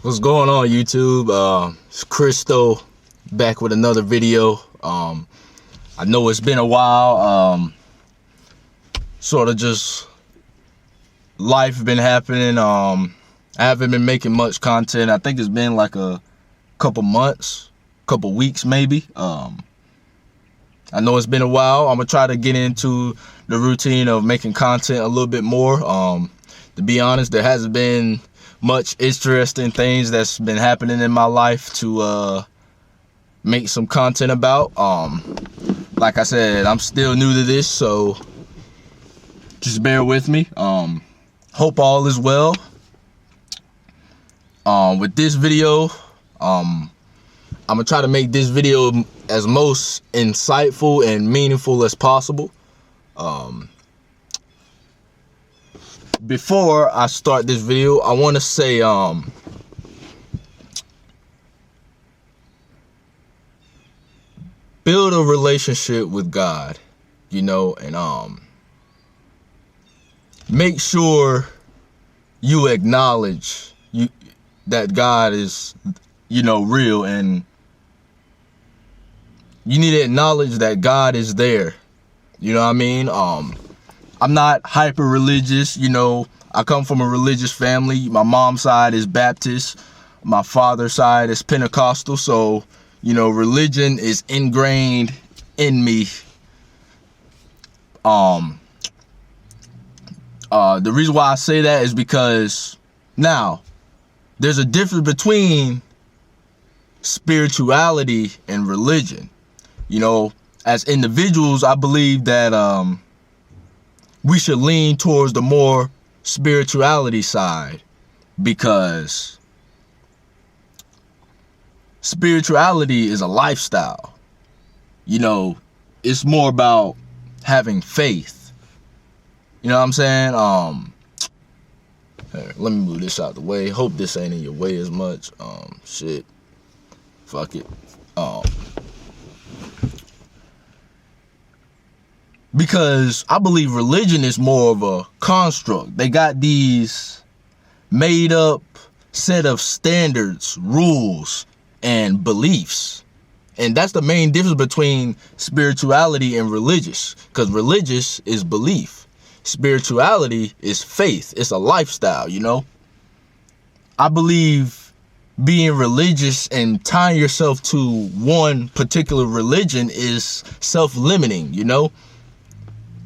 What's going on, YouTube? It's Crystal back with another video. I know it's been a while. Sort of just life been happening. I haven't been making much content. I think it's been like a couple months, couple weeks maybe. I know it's been a while. I'm gonna try to get into the routine of making content a little bit more. To be honest, there hasn't been much interesting things that's been happening in my life to make some content about. Like I said, I'm still new to this, so just bear with me. Hope all is well. With this video, I'm gonna try to make this video as most insightful and meaningful as possible. Before I start this video, I want to say build a relationship with God, you know, and make sure you acknowledge that God is, you know, real, and you need to acknowledge that God is there. You know what I mean? I'm not hyper religious, you know. I come from a religious family. My mom's side is Baptist, my father's side is Pentecostal, so you know, religion is ingrained in me. The reason why I say that is because now there's a difference between spirituality and religion. You know, as individuals, I believe that we should lean towards the more spirituality side, because spirituality is a lifestyle. You know, it's more about having faith. You know what I'm saying? Let me move this out the way. Hope this ain't in your way as much. Shit. Fuck it. Because I believe religion is more of a construct. They got these made up set of standards, rules, and beliefs. And that's the main difference between spirituality and religious. Because religious is belief. Spirituality is faith. It's a lifestyle, you know. I believe being religious and tying yourself to one particular religion is self-limiting, you know.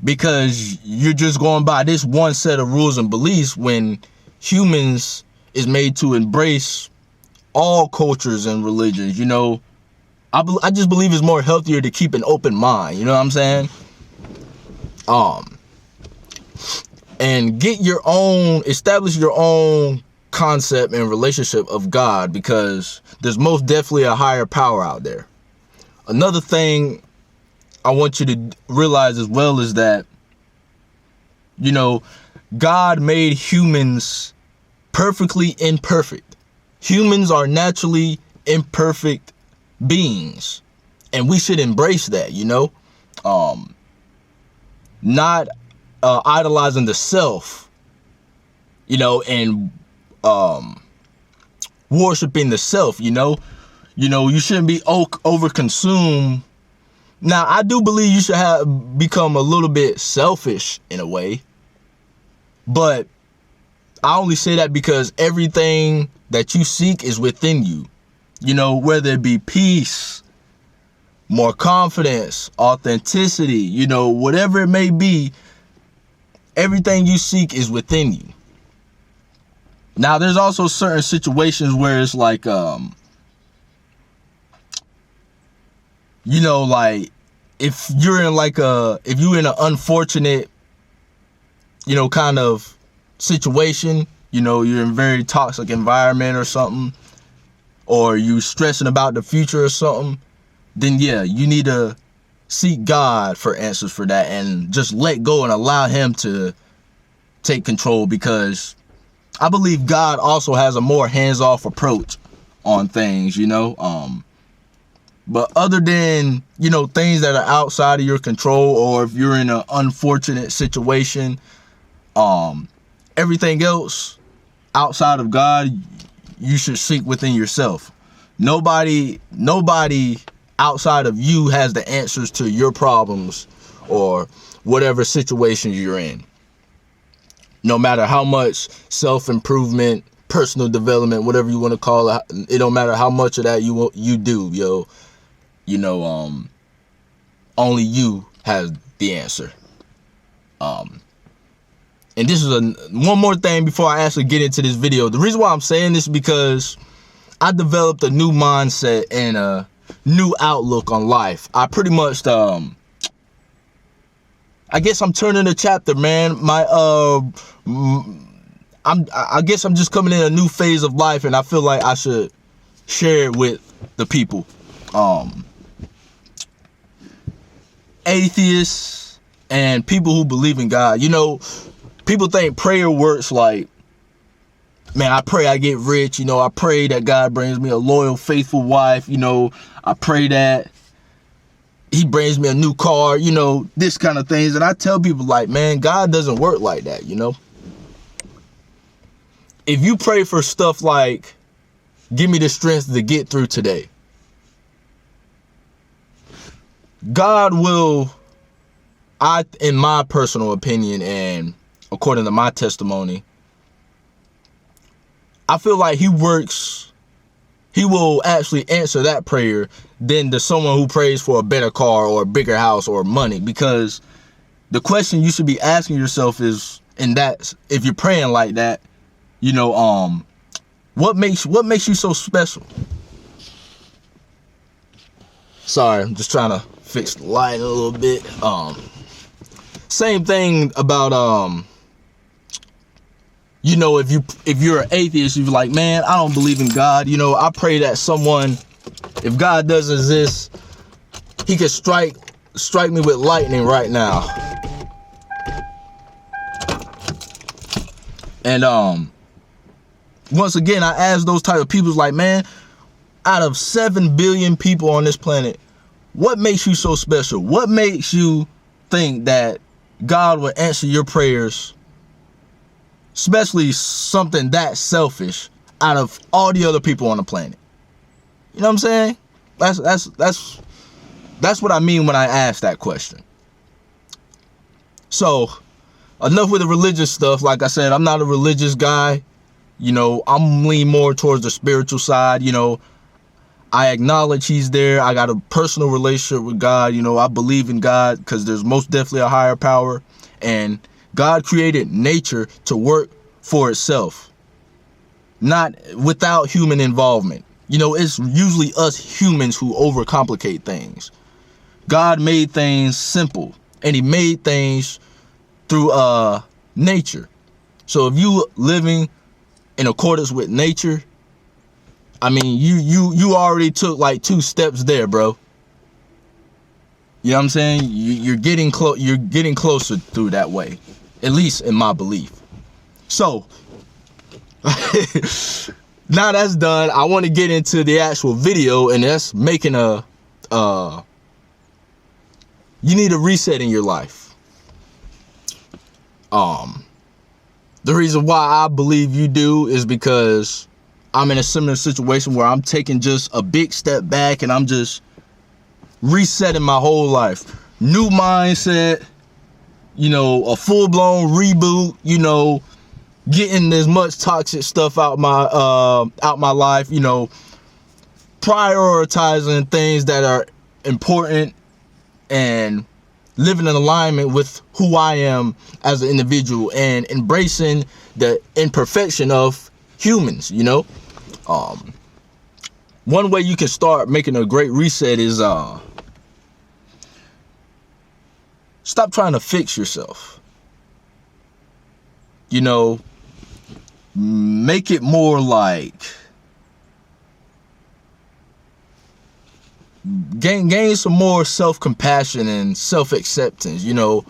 Because you're just going by this one set of rules and beliefs, when humans is made to embrace all cultures and religions. You know, I just believe it's more healthier to keep an open mind. You know what I'm saying? And establish your own concept and relationship of God, because there's most definitely a higher power out there. Another thing I want you to realize as well is that, you know, God made humans perfectly imperfect. Humans are naturally imperfect beings, and we should embrace that, you know. Not idolizing the self, you know, and worshiping the self, you know. You shouldn't be over-consumed. Now, I do believe you should become a little bit selfish in a way, but I only say that because everything that you seek is within you. You know, whether it be peace, more confidence, authenticity, you know, whatever it may be, everything you seek is within you. Now, there's also certain situations where it's like, you know, like if you're in an unfortunate, you know, kind of situation, you know, you're in a very toxic environment or something, or you stressing about the future or something, then yeah, you need to seek God for answers for that, and just let go and allow him to take control, because I believe God also has a more hands-off approach on things, you know. But other than, you know, things that are outside of your control, or if you're in an unfortunate situation, everything else outside of God, you should seek within yourself. Nobody outside of you has the answers to your problems or whatever situations you're in. No matter how much self-improvement, personal development, whatever you want to call it, it don't matter how much of that you do, yo. You know, only you has the answer. And this is one more thing before I actually get into this video. The reason why I'm saying this is because I developed a new mindset and a new outlook on life. I pretty much, I guess I'm turning a chapter, man. I guess I'm just coming in a new phase of life, and I feel like I should share it with the people. Atheists and people who believe in God. You know, people think prayer works like, man, I pray I get rich. You know, I pray that God brings me a loyal, faithful wife. You know, I pray that he brings me a new car, you know, this kind of things. And I tell people, like, man, God doesn't work like that, you know. If you pray for stuff like, give me the strength to get through today, God will, in my personal opinion and according to my testimony, I feel like he will actually answer that prayer than to someone who prays for a better car or a bigger house or money. Because the question you should be asking yourself is, if you're praying like that, you know, what makes you so special? Sorry, I'm just trying to fix the light a little bit. Same thing about you know, if you're an atheist, you're like, man, I don't believe in God. You know, I pray that someone, if God does exist, he could strike me with lightning right now. And once again, I ask those type of people, like, man, out of 7 billion people on this planet, what makes you so special? What makes you think that God will answer your prayers, especially something that selfish, out of all the other people on the planet? You know what I'm saying? That's what I mean when I ask that question. So, enough with the religious stuff. Like I said, I'm not a religious guy. You know, I'm lean more towards the spiritual side. You know, I acknowledge he's there. I got a personal relationship with God. You know, I believe in God because there's most definitely a higher power. And God created nature to work for itself, not without human involvement. You know, it's usually us humans who overcomplicate things. God made things simple, and he made things through nature. So if you living in accordance with nature, I mean, you already took like 2 steps there, bro. You know what I'm saying? You're getting closer through that way, at least in my belief. So now that's done, I want to get into the actual video, and that's making you need a reset in your life. The reason why I believe you do is because I'm in a similar situation where I'm taking just a big step back and I'm just resetting my whole life. New mindset, you know, a full-blown reboot, you know, getting as much toxic stuff out my life, you know, prioritizing things that are important and living in alignment with who I am as an individual and embracing the imperfection of humans, you know. One way you can start making a great reset is stop trying to fix yourself. You know, make it more like gain some more self-compassion and self-acceptance. You know,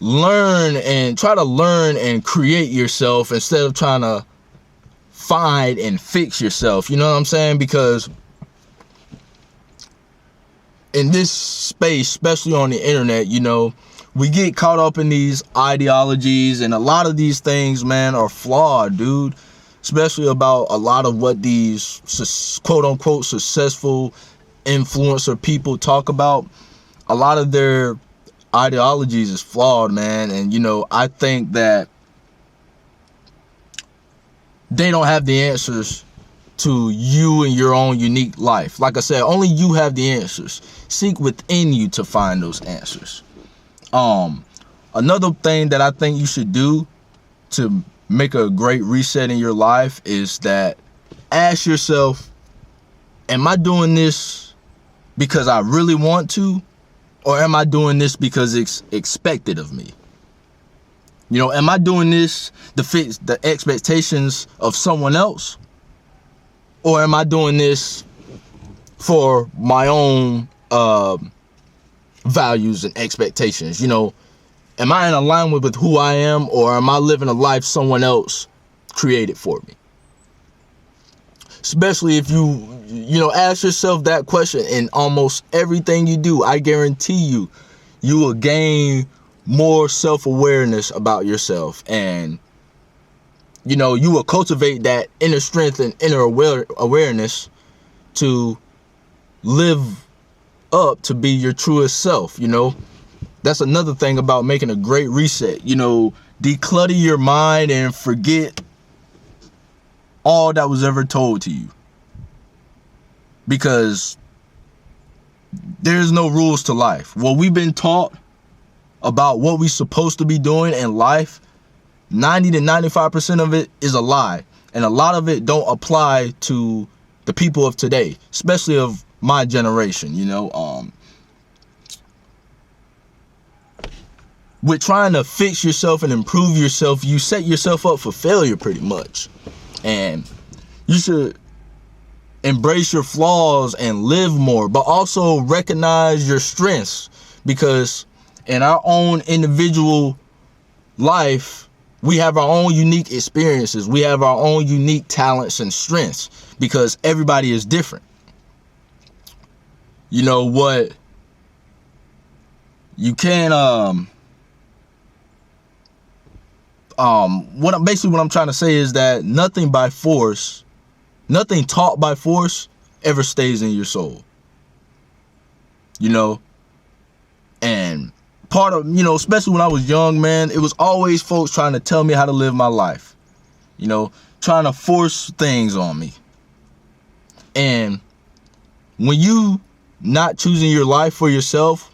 try to learn and create yourself instead of trying to find and fix yourself. You know what I'm saying? Because in this space, especially on the internet, you know, we get caught up in these ideologies, and a lot of these things, man, are flawed, dude. especially about a lot of what these quote unquote successful influencer people talk about. A lot of their ideologies is flawed, man. And, you know, I think that they don't have the answers to you and your own unique life. Like I said, only you have the answers. Seek within you to find those answers. Another thing that I think you should do to make a great reset in your life is that ask yourself, am I doing this because I really want to, or am I doing this because it's expected of me? You know, am I doing this to fit the expectations of someone else, or am I doing this for my own values and expectations? You know, am I in alignment with who I am, or am I living a life someone else created for me? Especially if you know, ask yourself that question in almost everything you do. I guarantee you, you will gain more self-awareness about yourself, and you know, you will cultivate that inner strength and inner awareness to live up to be your truest self. You know, that's another thing about making a great reset. You know, declutter your mind and forget all that was ever told to you, because there's no rules to life. What we've been taught about what we're supposed to be doing in life, 90 to 95% of it is a lie, and a lot of it don't apply to the people of today, especially of my generation. You know, with trying to fix yourself and improve yourself, you set yourself up for failure pretty much. And you should embrace your flaws and live more, but also recognize your strengths, because in our own individual life, we have our own unique experiences. We have our own unique talents and strengths, because everybody is different. You know what? You can what I'm trying to say is that nothing taught by force ever stays in your soul. You know, and part of, you know, especially when I was young, man, it was always folks trying to tell me how to live my life, you know, trying to force things on me. And when you not choosing your life for yourself,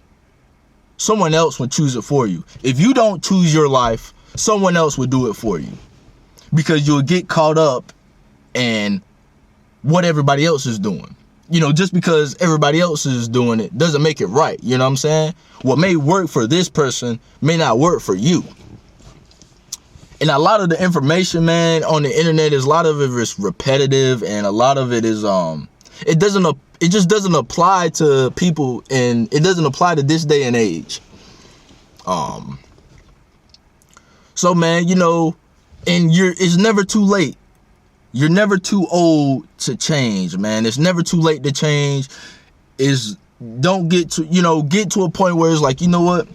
someone else will choose it for you. If you don't choose your life, someone else will do it for you, because you'll get caught up in what everybody else is doing. You know, just because everybody else is doing it doesn't make it right. You know what I'm saying? What may work for this person may not work for you. And a lot of the information, man, on the internet is, a lot of it is repetitive, and a lot of it is it just doesn't apply to people, and it doesn't apply to this day and age. So, man, you know, and it's never too late. You're never too old to change, man. It's never too late to change. Don't get to a point where it's like, you know what?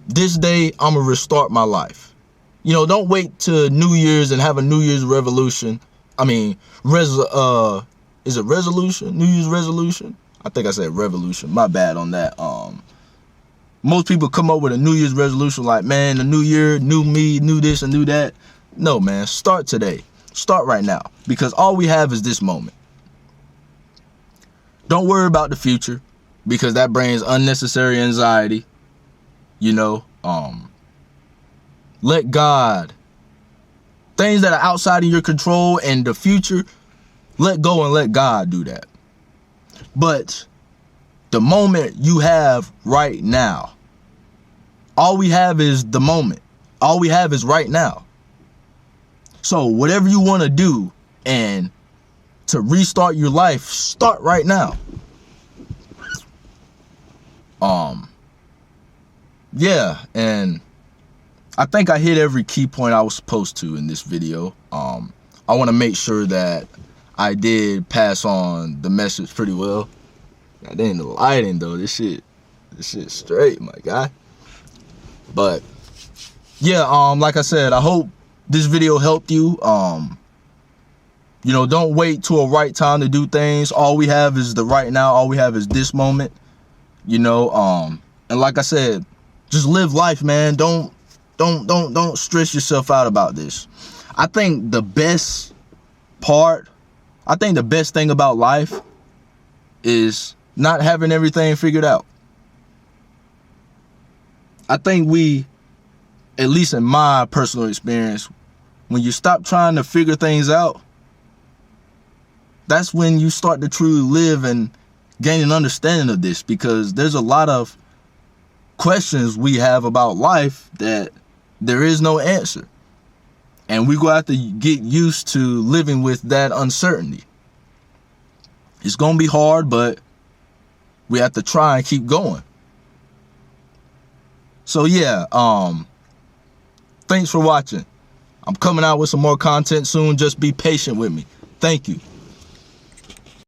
This day I'm gonna restart my life. You know, don't wait to New Year's and have a New Year's revolution. I mean, is it resolution? New Year's resolution? I think I said revolution. My bad on that. Most people come up with a New Year's resolution like, man, the new year, new me, new this and new that. No, man, start today. Start right now, because all we have is this moment. Don't worry about the future, because that brings unnecessary anxiety. You know, let God, things that are outside of your control and the future, let go and let God do that. But the moment you have right now, all we have is the moment. All we have is right now. So whatever you want to do and to restart your life, start right now. Yeah, and I think I hit every key point I was supposed to in this video. I want to make sure that I did pass on the message pretty well. God dang, the lighting though, this shit straight, my guy. But yeah, like I said, I hope this video helped you. You know, don't wait till a right time to do things. All we have is the right now. All we have is this moment. You know, and like I said, just live life, man. Don't stress yourself out about this. I think the best thing about life is not having everything figured out. I think we, at least in my personal experience, when you stop trying to figure things out, that's when you start to truly live and gain an understanding of this, because there's a lot of questions we have about life that there is no answer. And we're going to have to get used to living with that uncertainty. It's going to be hard, but we have to try and keep going. So yeah, thanks for watching. I'm coming out with some more content soon. Just be patient with me. Thank you.